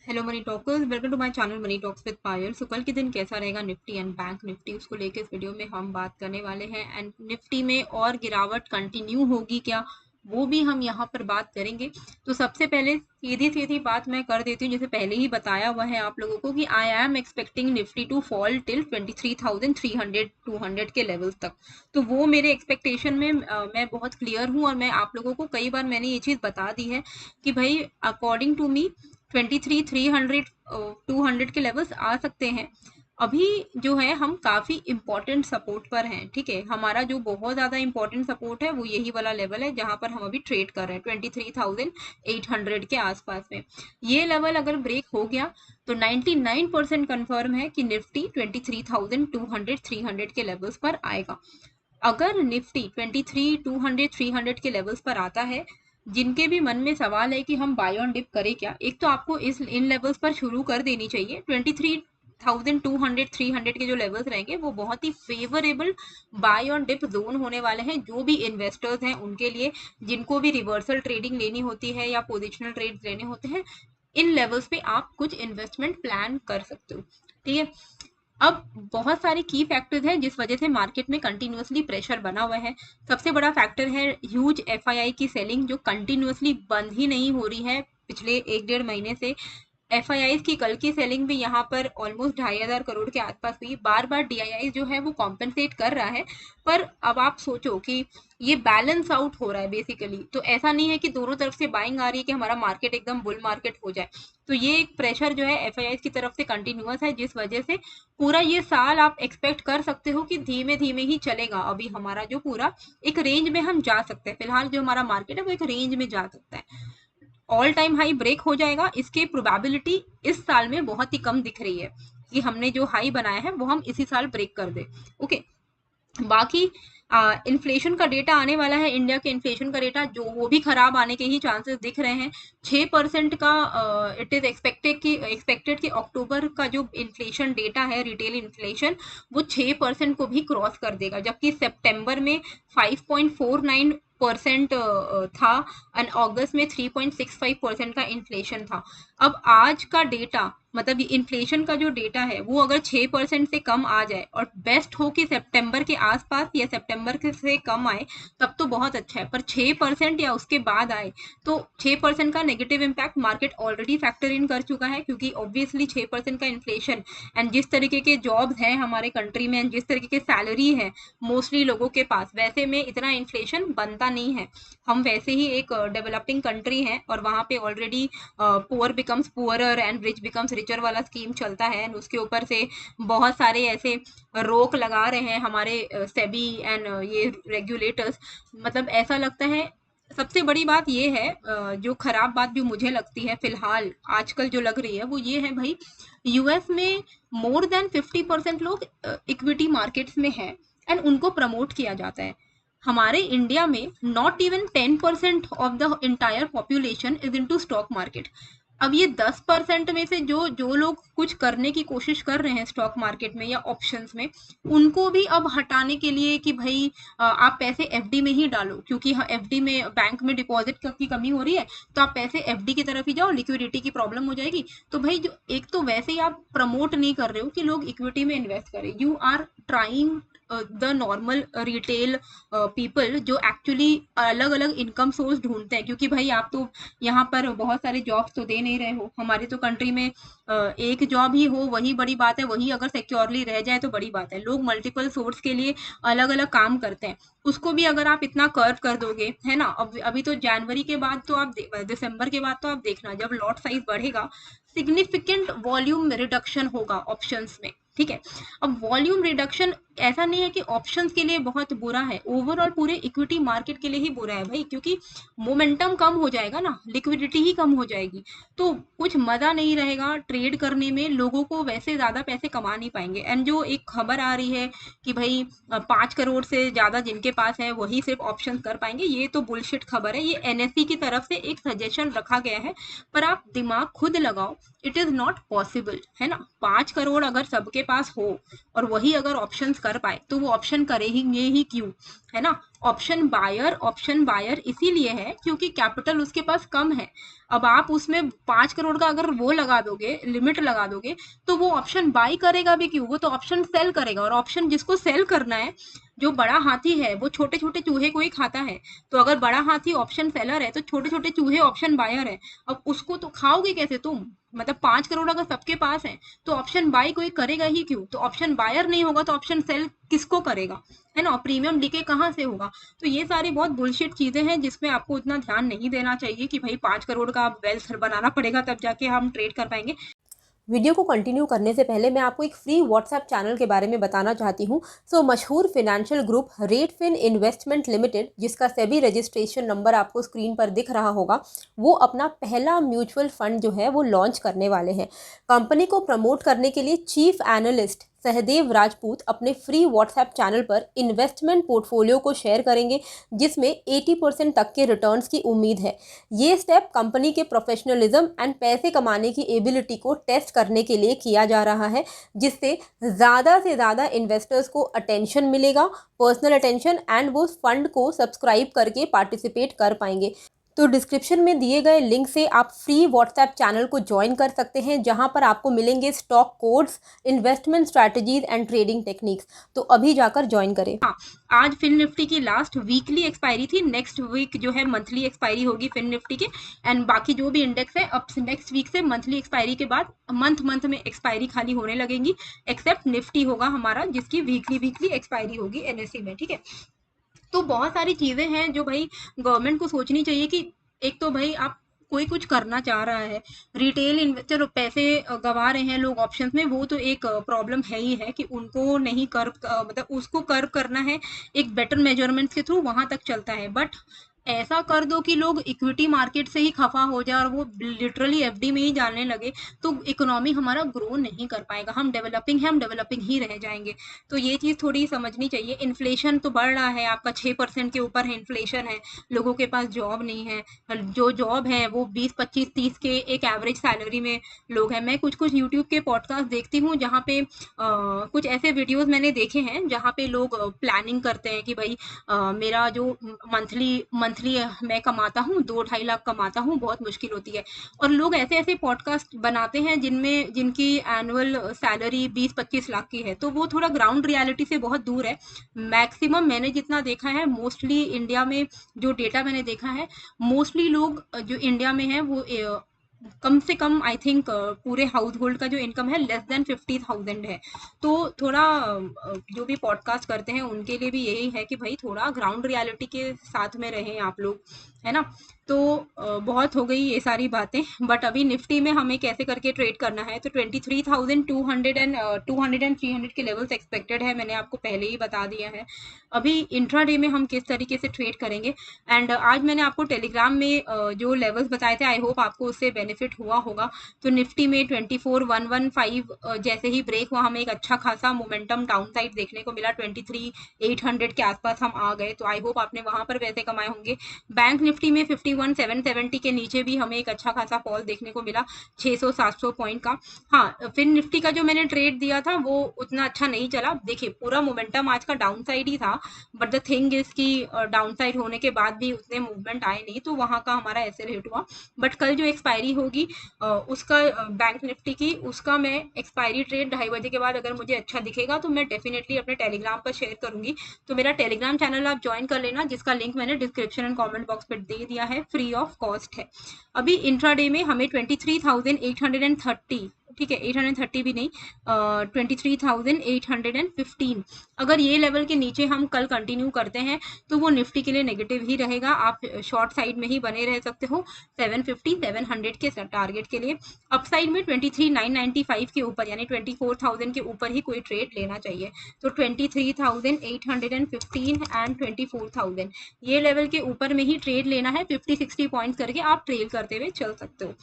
Hello money talkers, welcome to my channel Money Talks with Payal. So कल के दिन कैसा रहेगा निफ्टी एंड बैंक निफ्टी, उसको लेके इस वीडियो में हम बात करने वाले हैं। एंड निफ्टी में और गिरावट कंटिन्यू होगी क्या, वो भी हम यहाँ पर बात करेंगे। तो सबसे पहले सीधी सीधी बात मैं कर देती हूँ, जैसे पहले ही बताया हुआ है आप लोगों को कि I am expecting Nifty to fall till 23,300 200 के लेवल्स तक। तो वो मेरे एक्सपेक्टेशन में मैं बहुत क्लियर हूँ, और मैं आप लोगों को कई बार मैंने ये चीज़ बता दी है कि भाई अकॉर्डिंग टू मी 23,300 200 के लेवल्स आ सकते हैं। अभी जो है हम काफी इंपॉर्टेंट सपोर्ट पर हैं, ठीक है। हमारा जो बहुत ज्यादा इंपॉर्टेंट सपोर्ट है वो यही वाला लेवल है जहां पर हम अभी ट्रेड कर रहे हैं 23,800 के आसपास में। ये लेवल अगर ब्रेक हो गया तो 99% कंफर्म है कि निफ्टी 23,200 300 के लेवल्स पर आएगा। अगर निफ्टी 23,200 300 के लेवल्स पर आता है, जिनके भी मन में सवाल है कि हम बाय ऑन डिप करें क्या, एक तो आपको इस इन लेवल्स पर शुरू कर देनी चाहिए। 23,200 300 के जो लेवल्स रहेंगे वो बहुत ही favourable buy on dip zone होने वाले हैं जो भी इन्वेस्टर्स हैं उनके लिए, जिनको भी रिवर्सल ट्रेडिंग लेनी होती है या पोजिशनल ट्रेड्स लेने होते हैं। इन लेवल्स पे आप कुछ इन्वेस्टमेंट प्लान कर सकते हो, ठीक है। अब बहुत सारे की फैक्टर्स हैं जिस वजह से मार्केट में कंटिन्यूअसली प्रेशर बना हुआ है। सबसे बड़ा फैक्टर है ह्यूज एफआईआई की सेलिंग, जो कंटिन्यूअसली बंद ही नहीं हो रही है पिछले 1 डेढ़ महीने से। एफआईआईज की कल की सेलिंग भी यहाँ पर ऑलमोस्ट 2,500 करोड़ के आसपास हुई। बार बार डीआईआई जो है वो कॉम्पेंसेट कर रहा है, पर अब आप सोचो कि ये बैलेंस आउट हो रहा है बेसिकली। तो ऐसा नहीं है कि दोनों तरफ से बाइंग आ रही है कि हमारा मार्केट एकदम बुल मार्केट हो जाए। तो ये एक प्रेशर जो है एफआईआईज की तरफ से कंटिन्यूअस है, जिस वजह से पूरा ये साल आप एक्सपेक्ट कर सकते हो कि धीमे धीमे ही चलेगा। अभी हमारा जो पूरा एक रेंज में हम जा सकते हैं, फिलहाल जो हमारा मार्केट है वो एक रेंज में जा सकता है। ऑल टाइम हाई ब्रेक हो जाएगा, इसकी प्रोबेबिलिटी इस साल में बहुत ही कम दिख रही है कि हमने जो हाई बनाया है वो हम इसी साल ब्रेक कर दे। ओके, बाकी इन्फ्लेशन का डेटा आने वाला है। इंडिया के इन्फ्लेशन का डेटा जो वो भी खराब आने के ही चांसेस दिख रहे हैं। 6% का इट इज एक्सपेक्टेड कि अक्टूबर का जो इन्फ्लेशन डेटा है, रिटेल इन्फ्लेशन, वो 6% को भी क्रॉस कर देगा, जबकि सितंबर में 5.49% था एंड अगस्त में 3.65% का इन्फ्लेशन था। अब आज का डेटा, मतलब इन्फ्लेशन का जो डेटा है वो अगर 6% से कम आ जाए, और बेस्ट हो कि सितंबर के आसपास या सितंबर से कम आए, तब तो बहुत अच्छा है। पर 6% या उसके बाद आए तो 6% का negative impact market already factor in कर चुका है, क्योंकि ऑब्वियसली 6% का इन्फ्लेशन एंड जिस तरीके के जॉब्स हैं हमारे कंट्री में एंड जिस तरीके के सैलरी है मोस्टली लोगों के पास, वैसे में इतना इन्फ्लेशन बनता नहीं है। हम वैसे ही एक डेवलपिंग कंट्री हैं, और वहाँ पे already poor becomes poorer and rich becomes richer वाला स्कीम चलता है। एंड उसके ऊपर से बहुत सारे ऐसे रोक लगा रहे हैं हमारे सेबी एंड ये रेगुलेटर्स। मतलब ऐसा लगता है, सबसे बड़ी बात ये है, जो खराब बात जो मुझे लगती है फिलहाल आजकल जो लग रही है वो ये है भाई, यूएस में मोर देन 50% लोग इक्विटी मार्केट्स में है एंड उनको प्रमोट किया जाता है। हमारे इंडिया में not even 10% of the entire population is into stock market. अब ये 10% में से जो जो लोग कुछ करने की कोशिश कर रहे हैं स्टॉक मार्केट में या ऑप्शंस में, उनको भी अब हटाने के लिए कि भाई आप पैसे एफडी में ही डालो, क्योंकि एफडी में बैंक में डिपॉजिट की कमी हो रही है, तो आप पैसे एफडी की तरफ ही जाओ, लिक्विडिटी की प्रॉब्लम हो जाएगी। तो भाई जो एक तो वैसे ही आप प्रमोट नहीं कर रहे हो कि लोग इक्विटी में इन्वेस्ट करें, you are trying the normal retail people जो एक्चुअली अलग अलग इनकम सोर्स ढूंढते हैं। क्योंकि भाई आप तो यहाँ पर बहुत सारे जॉब्स तो दे नहीं रहे हो, हमारी तो कंट्री में एक जॉब ही हो वही बड़ी बात है, वही अगर सिक्योरली रह जाए तो बड़ी बात है। लोग मल्टीपल सोर्स के लिए अलग अलग काम करते हैं, उसको भी अगर आप इतना कर्व कर दोगे, है ना। अब अभी तो जनवरी के बाद तो आप दिसंबर के बाद तो आप देखना, जब लॉट साइज बढ़ेगा सिग्निफिकेंट वॉल्यूम रिडक्शन होगा ऑप्शंस में, ठीक है। अब वॉल्यूम रिडक्शन ऐसा नहीं है कि ऑप्शंस के लिए बहुत बुरा है, ओवरऑल पूरे इक्विटी मार्केट के लिए ही बुरा है भाई, क्योंकि मोमेंटम कम हो जाएगा ना, लिक्विडिटी ही कम हो जाएगी, तो कुछ मजा नहीं रहेगा ट्रेड करने में, लोगों को वैसे ज्यादा पैसे कमा नहीं पाएंगे। एंड जो एक खबर आ रही है कि भाई 5 करोड़ से ज्यादा जिनके पास है वही सिर्फ ऑप्शन कर पाएंगे, ये तो बुलशिट खबर है। ये एनएससी की तरफ से एक सजेशन रखा गया है, पर आप दिमाग खुद लगाओ, इट इज नॉट पॉसिबल, है ना। 5 करोड़ अगर सबके पास हो और वही अगर ऑप्शंस कर पाए तो वो ऑप्शन करेंगे ही क्यों, है ना। ऑप्शन बायर इसीलिए है क्योंकि कैपिटल उसके पास कम है। अब आप उसमें 5 करोड़ का अगर वो लगा दोगे, लिमिट लगा दोगे, तो वो ऑप्शन बाय करेगा भी क्यों, वो तो ऑप्शन सेल करेगा। और ऑप्शन जिसको सेल करना है, जो बड़ा हाथी है वो छोटे छोटे चूहे को ही खाता है। तो अगर बड़ा हाथी ऑप्शन सेलर है तो छोटे छोटे चूहे ऑप्शन बायर है। अब उसको तो खाओगे कैसे तुम, मतलब 5 करोड़ अगर सबके पास है तो ऑप्शन बाय कोई करेगा ही क्यों। तो ऑप्शन बायर नहीं होगा तो ऑप्शन सेल किसको करेगा, है ना। प्रीमियम डीके कहाँ से होगा। तो ये सारी बहुत बुलशिट चीजें हैं जिसमें आपको उतना ध्यान नहीं देना चाहिए कि भाई 5 करोड़ का वेल्थ बनाना पड़ेगा तब जाके हम ट्रेड कर पाएंगे। वीडियो को कंटिन्यू करने से पहले मैं आपको एक फ्री व्हाट्सएप चैनल के बारे में बताना चाहती हूँ। मशहूर फाइनेंशियल ग्रुप रेटफिन इन्वेस्टमेंट लिमिटेड, जिसका सेबी रजिस्ट्रेशन नंबर आपको स्क्रीन पर दिख रहा होगा, वो अपना पहला म्यूचुअल फंड जो है वो लॉन्च करने वाले हैं। कंपनी को प्रमोट करने के लिए चीफ एनालिस्ट सहदेव राजपूत अपने फ्री व्हाट्सएप चैनल पर इन्वेस्टमेंट पोर्टफोलियो को शेयर करेंगे, जिसमें 80% तक के रिटर्न्स की उम्मीद है। ये स्टेप कंपनी के प्रोफेशनलिज्म एंड पैसे कमाने की एबिलिटी को टेस्ट करने के लिए किया जा रहा है, जिससे ज़्यादा से ज़्यादा इन्वेस्टर्स को अटेंशन मिलेगा, पर्सनल अटेंशन, एंड वो फंड को सब्सक्राइब करके पार्टिसिपेट कर पाएंगे। तो डिस्क्रिप्शन में दिए गए लिंक से आप फ्री व्हाट्सएप चैनल को ज्वाइन कर सकते हैं, जहां पर आपको मिलेंगे stock codes, investment strategies and trading techniques. तो अभी जाकर ज्वाइन करें। हाँ, आज फिन निफ्टी की लास्ट वीकली एक्सपायरी थी, नेक्स्ट वीक जो है मंथली एक्सपायरी होगी फिन निफ्टी की। एंड बाकी जो भी इंडेक्स है अब नेक्स्ट वीक से मंथली एक्सपायरी के बाद मंथ में एक्सपायरी खाली होने लगेंगी, एक्सेप्ट निफ्टी होगा हमारा जिसकी वीकली एक्सपायरी होगी एनएससी में, ठीक है। तो बहुत सारी चीजें हैं जो भाई गवर्नमेंट को सोचनी चाहिए कि एक तो भाई आप कोई कुछ करना चाह रहा है, रिटेल चलो पैसे गवा रहे हैं लोग ऑप्शंस में, वो तो एक प्रॉब्लम है ही है कि उनको नहीं कर्व मतलब उसको कर्व करना है एक बेटर मेजरमेंट्स के थ्रू, वहां तक चलता है। बट ऐसा कर दो कि लोग इक्विटी मार्केट से ही खफा हो जाए और वो लिटरली एफडी में ही जाने लगे, तो इकोनॉमी हमारा ग्रो नहीं कर पाएगा। हम डेवलपिंग ही रह जाएंगे। तो ये चीज थोड़ी समझनी चाहिए। इन्फ्लेशन तो बढ़ रहा है, आपका 6% के ऊपर है इन्फ्लेशन है, लोगों के पास जॉब नहीं है, जो जॉब है वो 20 25 30 के एक एवरेज सैलरी में लोग हैं। मैं कुछ यूट्यूब के पॉडकास्ट देखती हूँ जहाँ पे कुछ ऐसे वीडियोस मैंने देखे हैं जहाँ पे लोग प्लानिंग करते हैं कि भाई मेरा जो मंथली मैं कमाता हूँ 2-2.5 लाख कमाता हूँ, बहुत मुश्किल होती है। और लोग ऐसे ऐसे पॉडकास्ट बनाते हैं जिनकी एनुअल सैलरी 20-25 लाख की है, तो वो थोड़ा ग्राउंड रियलिटी से बहुत दूर है। मैक्सिमम मैंने जितना देखा है, मोस्टली इंडिया में जो डेटा मैंने देखा है, मोस्टली लोग जो इंडिया में है वो कम से कम आई थिंक पूरे हाउस होल्ड का जो इनकम है लेस देन 50,000 है। तो थोड़ा जो भी पॉडकास्ट करते हैं उनके लिए भी यही है कि भाई थोड़ा ग्राउंड रियलिटी के साथ में रहें आप लोग, है ना। तो बहुत हो गई ये सारी बातें। बट अभी निफ्टी में हमें कैसे करके ट्रेड करना है, तो 23,200 एंड 300 के लेवल्स एक्सपेक्टेड है, मैंने आपको पहले ही बता दिया है। अभी इंट्राडे में हम किस तरीके से ट्रेड करेंगे। एंड आज मैंने आपको टेलीग्राम में जो लेवल्स बताए थे, आई होप आपको उससे बेनिफिट हुआ होगा। तो निफ्टी में 24,115 जैसे ही ब्रेक हुआ, हमें एक अच्छा खासा मोमेंटम डाउन साइड देखने को मिला, 23,800 के आसपास हम आ गए। तो आई होप आपने वहां पर पैसे कमाए होंगे। बैंक निफ्टी में 51,770 के नीचे भी हमें एक अच्छा खासा फॉल देखने को मिला, 600-700 पॉइंट का। हाँ, फिर निफ्टी का जो मैंने ट्रेड दिया था वो उतना अच्छा नहीं चला। देखिए पूरा मोमेंटम आज का डाउन साइड ही था, बट द थिंग इज कि डाउन साइड होने के बाद भी उतने मूवमेंट आए नहीं, तो वहां का हमारा ऐसे रेट हुआ। बट कल जो एक्सपायरी होगी उसका बैंक निफ्टी की, उसका मैं एक्सपायरी ट्रेड 2:30 बजे के बाद अगर मुझे अच्छा दिखेगा तो मैं डेफिनेटली अपने टेलीग्राम पर शेयर करूंगी। तो मेरा टेलीग्राम चैनल आप ज्वाइन कर लेना, जिसका लिंक मैंने डिस्क्रिप्शन एंड कमेंट बॉक्स पर दे दिया है, फ्री ऑफ कॉस्ट है। अभी इंट्राडे में हमें 23,830, ठीक है 830 भी नहीं, 23,815, अगर ये लेवल के नीचे हम कल कंटिन्यू करते हैं तो वो निफ्टी के लिए नेगेटिव ही रहेगा। आप शॉर्ट साइड में ही बने रह सकते हो 750-700 के टारगेट के लिए। अपसाइड में 23,995 के ऊपर यानी 24,000 के ऊपर ही कोई ट्रेड लेना चाहिए। तो 23,815 एंड 24,000 ये लेवल के ऊपर में ही ट्रेड लेना है। 50-60 पॉइंट्स करके आप ट्रेल करते हुए चल सकते हो।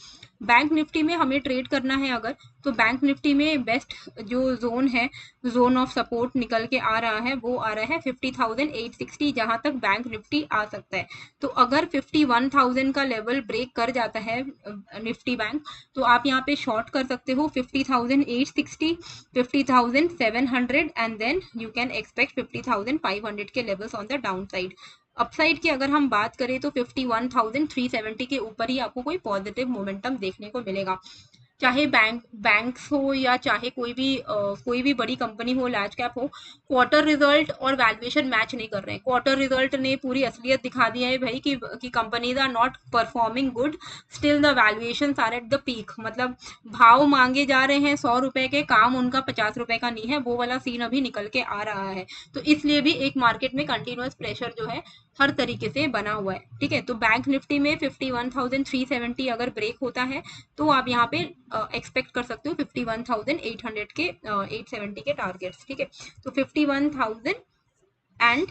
बैंक निफ्टी में हमें ट्रेड करना है अगर, तो बैंक निफ्टी में बेस्ट जो जोन है, जोन ऑफ सपोर्ट निकल के आ रहा है, वो आ रहा है 50,860, जहां तक बैंक निफ्टी आ सकता है। तो अगर 51,000 का लेवल ब्रेक कर जाता है निफ्टी बैंक, तो आप यहाँ पे शॉर्ट कर सकते हो 50,860, 50,700 and then you can expect 50,500 के levels on the downside. Upside की अगर हम बात करें तो 51,370 के ऊपर ही आपको कोई पॉजिटिव मोमेंटम देखने को मिलेगा। चाहे बैंक्स हो या चाहे कोई भी बड़ी कंपनी हो, लार्ज कैप हो, क्वार्टर रिजल्ट और वैल्यूएशन मैच नहीं कर रहे हैं। क्वार्टर रिजल्ट ने पूरी असलियत दिखा दी है भाई कि companies are not performing good, still the valuation are at the peak. मतलब भाव मांगे जा रहे हैं 100 रुपए के, काम उनका 50 रुपए का नहीं है, वो वाला सीन अभी निकल के आ रहा है। तो इसलिए भी एक मार्केट में कंटिन्यूअस प्रेशर जो है हर तरीके से बना हुआ है। ठीक है, तो बैंक निफ्टी में 51,370 अगर ब्रेक होता है तो आप यहाँ पे एक्सपेक्ट कर सकते हो 51,800 के 870 के टारगेट्स। ठीक है, तो 51,000 एंड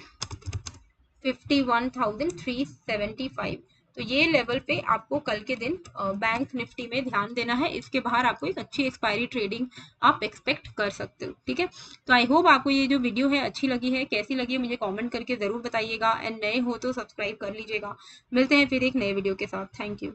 51,375, तो ये लेवल पे आपको कल के दिन बैंक निफ्टी में ध्यान देना है। इसके बाहर आपको एक अच्छी एक्सपायरी ट्रेडिंग आप एक्सपेक्ट कर सकते हो। ठीक है, तो आई होप आपको ये जो वीडियो है अच्छी लगी है। कैसी लगी है मुझे कमेंट करके जरूर बताइएगा, एंड नए हो तो सब्सक्राइब कर लीजिएगा। मिलते हैं फिर एक नए वीडियो के साथ। Thank you.